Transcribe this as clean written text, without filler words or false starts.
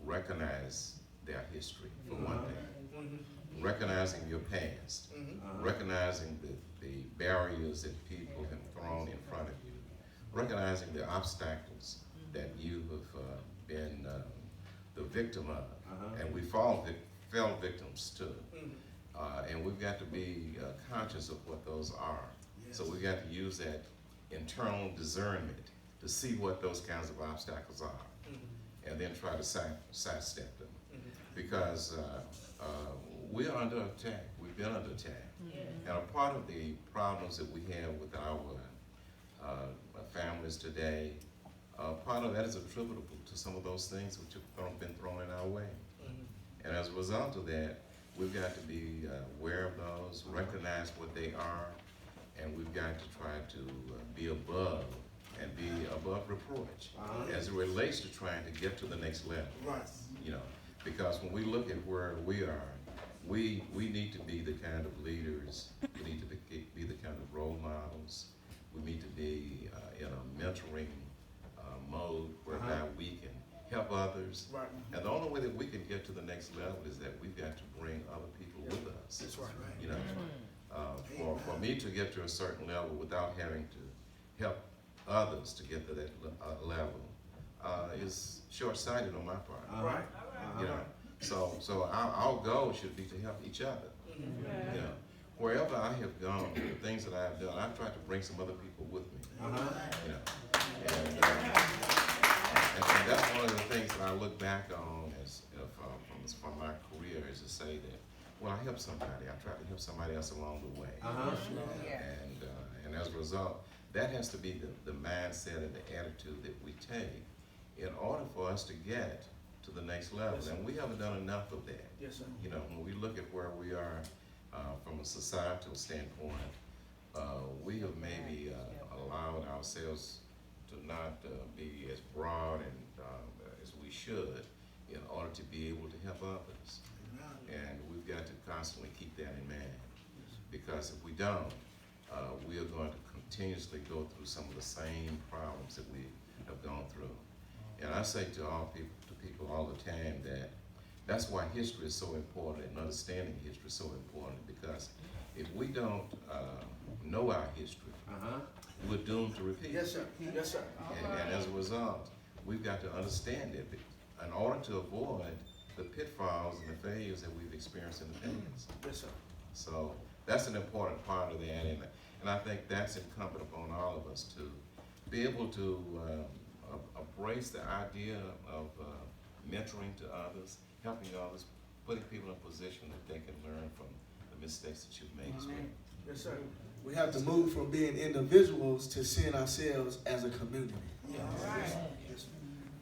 recognize their history, for one thing. Recognizing your past. Recognizing the barriers that people have thrown in front of you. Recognizing the obstacles that you have been the victim of. And we fell victims too. And we've got to be conscious of what those are. Yes. So we've got to use that internal discernment to see what those kinds of obstacles are, and then try to sidestep them. Because we are under attack. We've been under attack. And a part of the problems that we have with our families today, part of that is attributable to some of those things which have been thrown in our way. And as a result of that, we've got to be aware of those, recognize what they are, and we've got to try to be above and be above reproach as it relates to trying to get to the next level. Right. You know, because when we look at where we are, we need to be the kind of leaders, we need to be the kind of role models, we need to be in a mentoring mode whereby we can help others. Right. And the only way that we can get to the next level is that we've got to bring other people with us. That's right. You know, for me to get to a certain level without having to help others to get to that level is short-sighted on my part. Right. You know, so our goal should be to help each other. You know, wherever I have gone, the things that I've done, I've tried to bring some other people with me. You know, and that's one of the things that I look back on as from my career is to say that, well, I helped somebody. I tried to help somebody else along the way. And as a result, that has to be the mindset and the attitude that we take in order for us to get to the next level. Yes, and we haven't done enough of that. Yes, sir. You know, when we look at where we are from a societal standpoint, we have maybe allowed ourselves to not be as broad and as we should in order to be able to help others. And we've got to constantly keep that in mind, because if we don't, we are going to continuously go through some of the same problems that we have gone through. And I say to people all the time that that's why history is so important, and understanding history is so important, because if we don't know our history, we're doomed to repeat. Yes, sir. Yes, sir. And as a result, we've got to understand it in order to avoid the pitfalls and the failures that we've experienced in the past. Yes, sir. So that's an important part of that, and I think that's incumbent upon all of us to be able to embrace the idea of mentoring to others, helping others, putting people in a position that they can learn from the mistakes that you've made as well. Yes, sir. We have to move from being individuals to seeing ourselves as a community. Yes. Right.